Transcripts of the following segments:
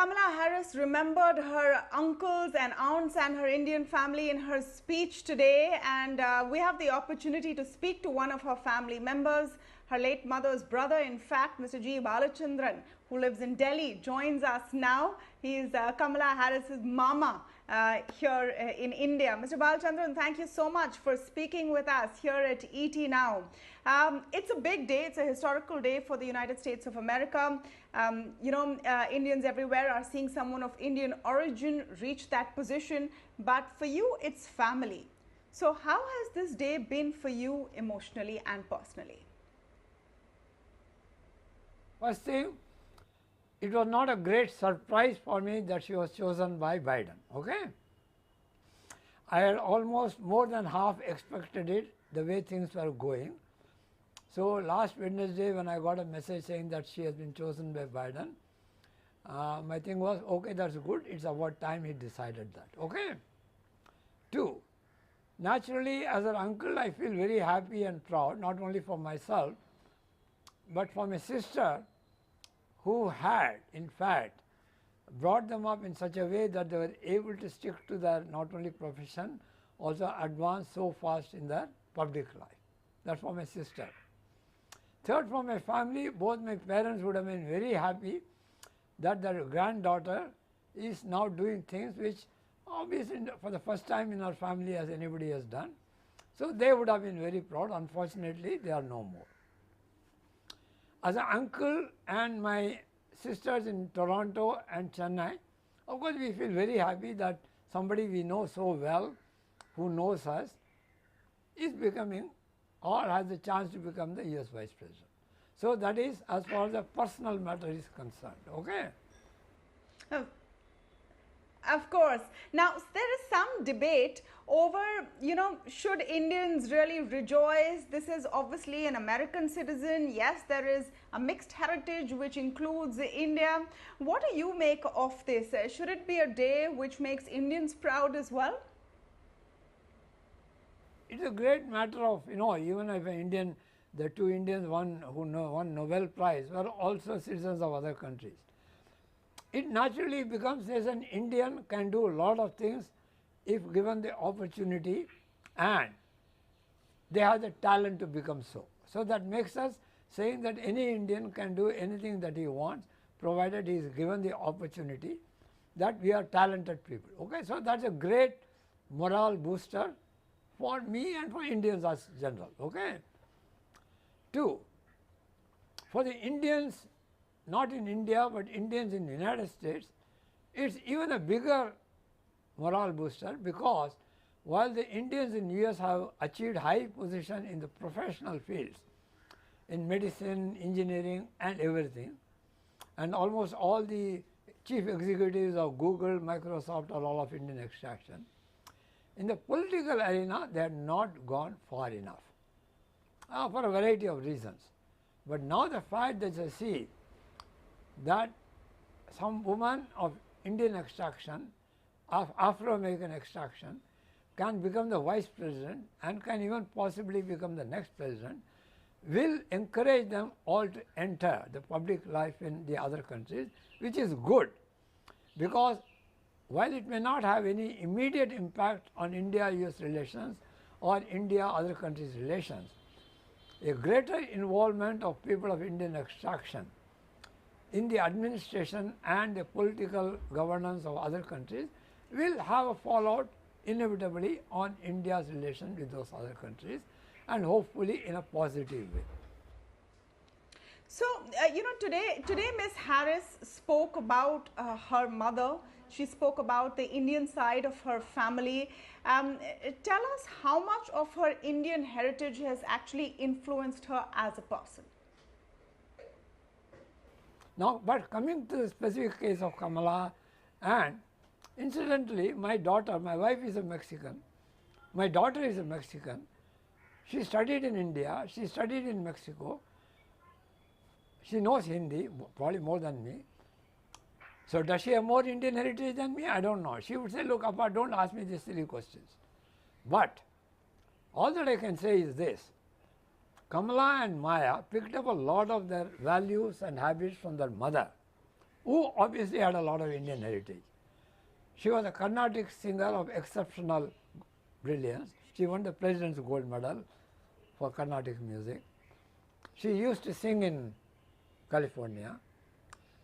Kamala Harris remembered her uncles and aunts and her Indian family in her speech today, and we have the opportunity to speak to one of her family members, her late mother's brother, in fact, Mr. G. Balachandran, who lives in Delhi, joins us now. He is Kamala Harris's mama here in India. Mr. Balachandran, thank you so much for speaking with us here at ET Now. It's a big day. It's a historical day for the United States of America. Indians everywhere are seeing someone of Indian origin reach that position. But for you, it's family. So how has this day been for you emotionally and personally? First thing, it was not a great surprise for me that she was chosen by Biden. Okay, I had almost more than half expected it the way things were going. So last Wednesday when I got a message saying that she has been chosen by Biden, my thing was, okay, that's good, it's about time he decided that. Okay. Two, naturally as an uncle I feel very happy and proud, not only for myself but for my sister, who had in fact brought them up in such a way that they were able to stick to their not only profession, also advance so fast in their public life. That's for my sister. Third, for my family, both my parents would have been very happy that their granddaughter is now doing things which obviously for the first time in our family as anybody has done. So they would have been very proud. Unfortunately, they are no more. As an uncle and my sisters in Toronto and Chennai, of course we feel very happy that somebody we know so well, who knows us, is becoming or has the chance to become the US Vice President. So that is as far as the personal matter is concerned. Okay. Of course. Now, there is some debate over, should Indians really rejoice? This is obviously an American citizen. Yes, there is a mixed heritage which includes India. What do you make of this? Should it be a day which makes Indians proud as well? It's a great matter of, even if an Indian, the two Indians won Nobel Prize were also citizens of other countries. It naturally becomes as an Indian can do a lot of things if given the opportunity and they have the talent to become so. So that makes us saying that any Indian can do anything that he wants provided he is given the opportunity, that we are talented people. Okay, so that's a great morale booster for me and for Indians as general. Okay. Two, for the Indians not in India but Indians in the United States, it's even a bigger morale booster, because while the Indians in US have achieved high position in the professional fields, in medicine, engineering and everything, and almost all the chief executives of Google, Microsoft are all of Indian extraction, in the political arena they have not gone far enough for a variety of reasons. But now the fact that I see that some woman of Indian extraction, of Afro-American extraction, can become the vice president and can even possibly become the next president, will encourage them all to enter the public life in the other countries, which is good, because while it may not have any immediate impact on India-US relations or India-other countries' relations, a greater involvement of people of Indian extraction in the administration and the political governance of other countries will have a fallout inevitably on India's relation with those other countries, and hopefully in a positive way. So, today Ms. Harris spoke about her mother. She spoke about the Indian side of her family. Tell us how much of her Indian heritage has actually influenced her as a person. Now, but coming to the specific case of Kamala, and incidentally my daughter, my wife is a Mexican, my daughter is a Mexican, she studied in India, she studied in Mexico, she knows Hindi probably more than me. So does she have more Indian heritage than me? I don't know. She would say, look Appa, don't ask me these silly questions. But all that I can say is this: Kamala and Maya picked up a lot of their values and habits from their mother, who obviously had a lot of Indian heritage. She was a Carnatic singer of exceptional brilliance. She won the President's Gold Medal for Carnatic music. She used to sing in California,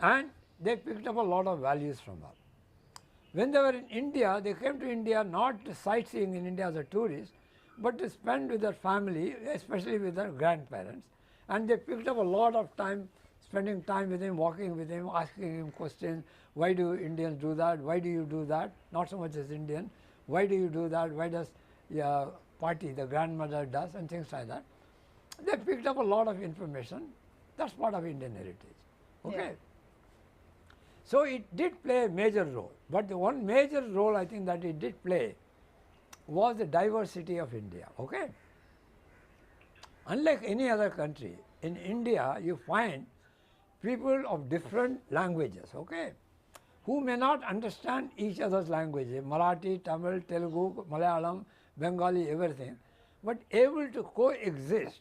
and they picked up a lot of values from her. When they were in India, they came to India not to sightseeing in India as a tourist, but to spend with their family, especially with their grandparents. And they picked up a lot of time, spending time with him, walking with him, asking him questions. Why do Indians do that? Why do you do that? Not so much as Indian. Why do you do that? Why does your party, the grandmother does, and things like that. They picked up a lot of information. That's part of Indian heritage. Okay. Yeah. So it did play a major role, but the one major role I think that it did play was the diversity of India. Okay. Unlike any other country, in India you find people of different languages, okay, who may not understand each other's languages, Marathi, Tamil, Telugu, Malayalam, Bengali, everything, but able to coexist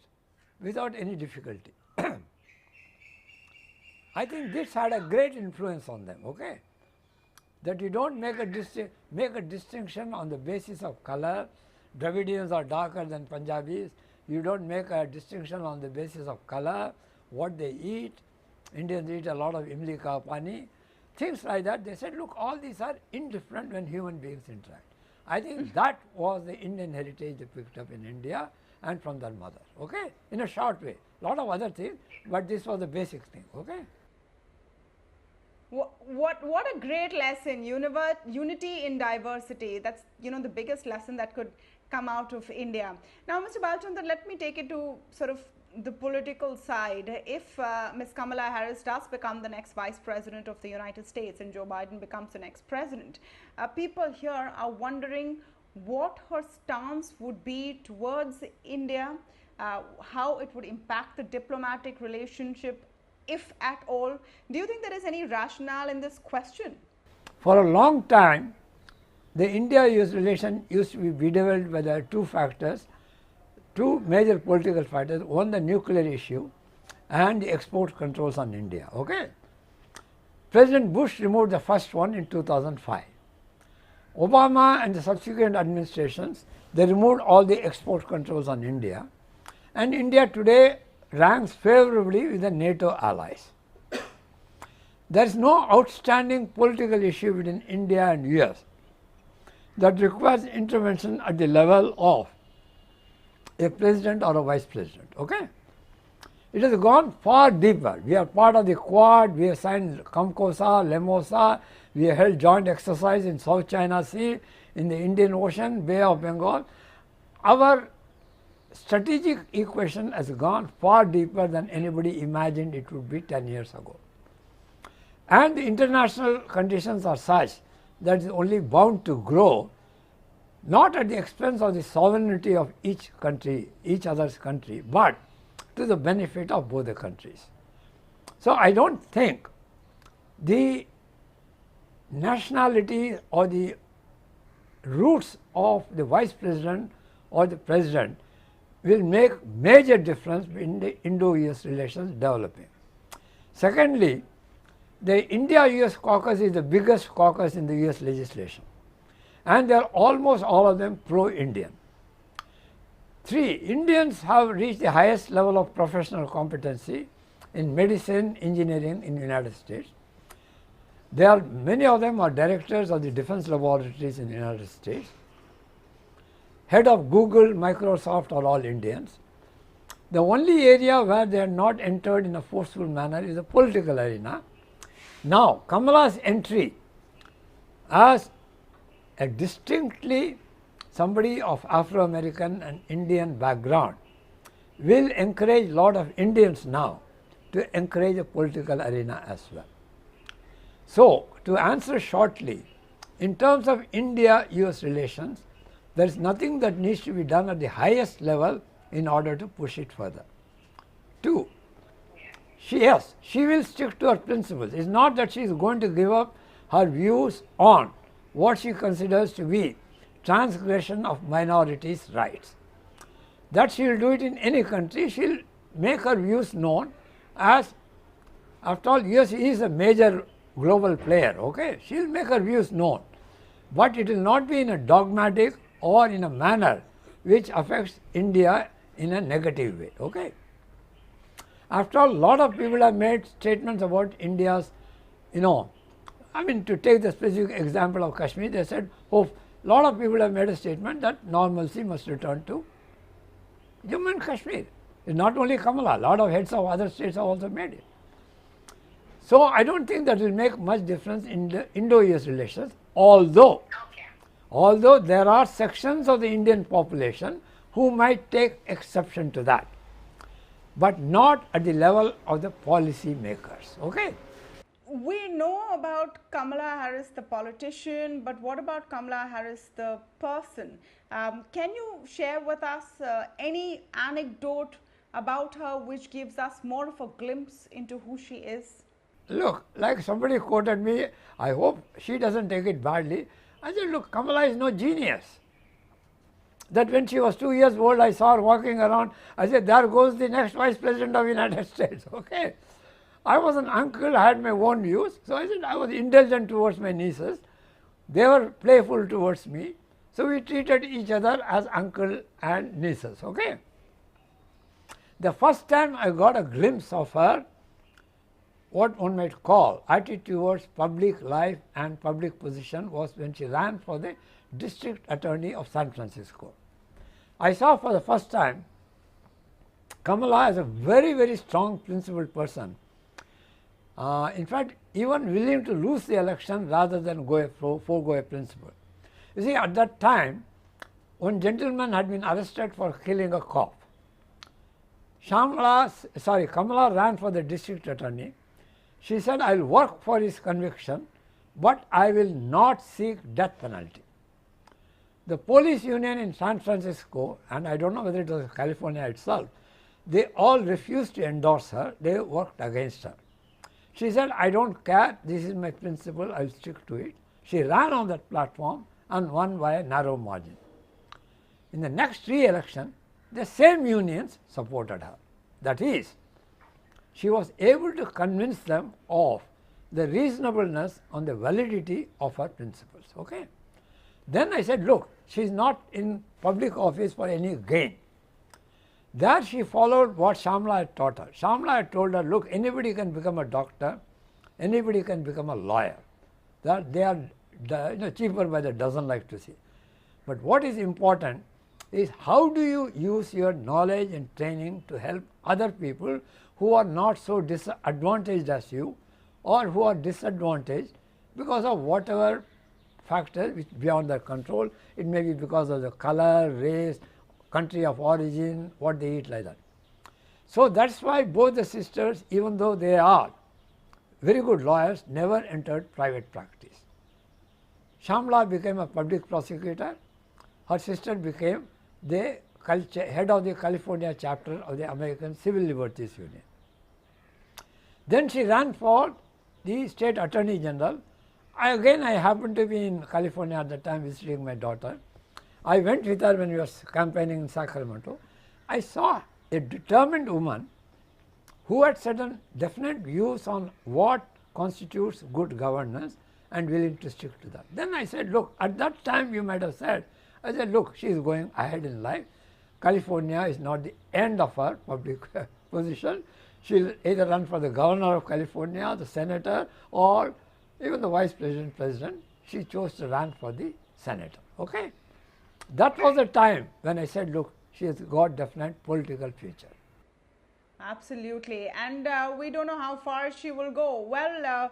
without any difficulty. I think this had a great influence on them, okay, that you don't make a distinction on the basis of color. Dravidians are darker than Punjabis. You don't make a distinction on the basis of color, what they eat. Indians eat a lot of imli ka pani, things like that. They said, look, all these are indifferent when human beings interact. I think that was the Indian heritage they picked up in India and from their mother, okay, in a short way. Lot of other things, but this was the basic thing, okay. What a great lesson, unity in diversity. That's, the biggest lesson that could come out of India. Now, Mr. Balachandran, let me take it to sort of the political side. If Ms. Kamala Harris does become the next Vice President of the United States and Joe Biden becomes the next President, people here are wondering what her stance would be towards India, how it would impact the diplomatic relationship, if at all. Do you think there is any rationale in this question? For a long time, the India-US relation used to be bedeviled by the two factors, two major political factors, one the nuclear issue and the export controls on India. Okay? President Bush removed the first one in 2005. Obama and the subsequent administrations, they removed all the export controls on India, and India today ranks favorably with the NATO allies. There is no outstanding political issue between India and US that requires intervention at the level of a president or a vice president. Okay? It has gone far deeper. We are part of the Quad, we have signed Kamkosa, Lemosa, we have held joint exercise in South China Sea, in the Indian Ocean, Bay of Bengal. Our strategic equation has gone far deeper than anybody imagined it would be 10 years ago. And the international conditions are such that it is only bound to grow, not at the expense of the sovereignty of each country, each other's country, but to the benefit of both the countries. So I don't think the nationality or the roots of the vice president or the president will make major difference in the Indo-US relations developing. Secondly, the India-US caucus is the biggest caucus in the US legislation, and they are almost all of them pro-Indian. 3, Indians have reached the highest level of professional competency in medicine, engineering in the United States. Many of them are directors of the defense laboratories in the United States. Head of Google, Microsoft are all Indians. The only area where they are not entered in a forceful manner is the political arena. Now, Kamala's entry as a distinctly somebody of Afro-American and Indian background will encourage a lot of Indians now to encourage the political arena as well. So, to answer shortly, in terms of India-US relations, there is nothing that needs to be done at the highest level in order to push it further. 2, she will stick to her principles. It is not that she is going to give up her views on what she considers to be transgression of minorities' rights. That she will do it in any country. She will make her views known, as after all US is a major global player, okay? She will make her views known, but it will not be in a dogmatic or in a manner which affects India in a negative way, okay? After all, a lot of people have made statements about India's, I mean, to take the specific example of Kashmir, they said, oh, a lot of people have made a statement that normalcy must return to Jammu and Kashmir. It's not only Kamala, a lot of heads of other states have also made it. So, I don't think that will make much difference in the Indo-US relations, although there are sections of the Indian population who might take exception to that, but not at the level of the policy makers, okay? We know about Kamala Harris, the politician, but what about Kamala Harris, the person? Can you share with us any anecdote about her which gives us more of a glimpse into who she is? Look, like somebody quoted me, I hope she doesn't take it badly. I said, look, Kamala is no genius. That when she was 2 years old, I saw her walking around. I said, there goes the next Vice President of the United States, okay? I was an uncle, I had my own views. So I said, I was indulgent towards my nieces. They were playful towards me. So we treated each other as uncle and nieces, okay? The first time I got a glimpse of her, what one might call attitude towards public life and public position, was when she ran for the district attorney of San Francisco. I saw for the first time Kamala as a very, very strong principled person. In fact, even willing to lose the election rather than forego a principle. You see, at that time, one gentleman had been arrested for killing a cop. Kamala ran for the district attorney. She said, I will work for his conviction, but I will not seek death penalty. The police union in San Francisco, and I don't know whether it was California itself, they all refused to endorse her. They worked against her. She said, I don't care, this is my principle, I will stick to it. She ran on that platform and won by a narrow margin. In the next re-election, the same unions supported her. That is, she was able to convince them of the reasonableness and the validity of her principles, okay? Then I said, look, she is not in public office for any gain. There she followed what Shamla had taught her. Shamla had told her, look, anybody can become a doctor, anybody can become a lawyer. That they are cheaper by the dozen, like to see. But what is important is how do you use your knowledge and training to help other people who are not so disadvantaged as you, or who are disadvantaged because of whatever factors which beyond their control. It may be because of the color, race, country of origin, what they eat, like that. So that's why both the sisters, even though they are very good lawyers, never entered private practice. Shamla became a public prosecutor. Her sister became the head of the California chapter of the American Civil Liberties Union. Then she ran for the state attorney general. I happened to be in California at the time visiting my daughter. I went with her when we were campaigning in Sacramento. I saw a determined woman who had certain definite views on what constitutes good governance and willing to stick to that. Then I said, look, at that time you might have said, I said, look, she is going ahead in life. California is not the end of her public position. She will either run for the governor of California, the senator, or even the vice president. She chose to run for the senator, okay? That was the time when I said, look, she has got definite political future. Absolutely. And we don't know how far she will go. Well,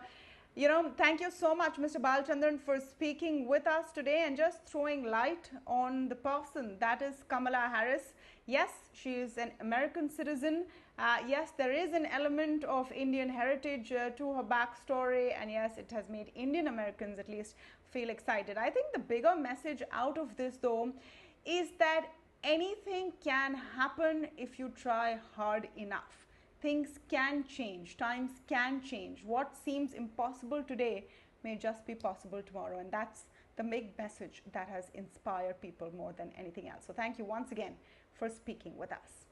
thank you so much, Mr. Balachandran, for speaking with us today and just throwing light on the person that is Kamala Harris. Yes, she is an American citizen. Yes, there is an element of Indian heritage to her backstory, and yes, it has made Indian Americans at least feel excited. I think the bigger message out of this, though, is that anything can happen if you try hard enough. Things can change, times can change. What seems impossible today may just be possible tomorrow, and that's the big message that has inspired people more than anything else. So thank you once again for speaking with us.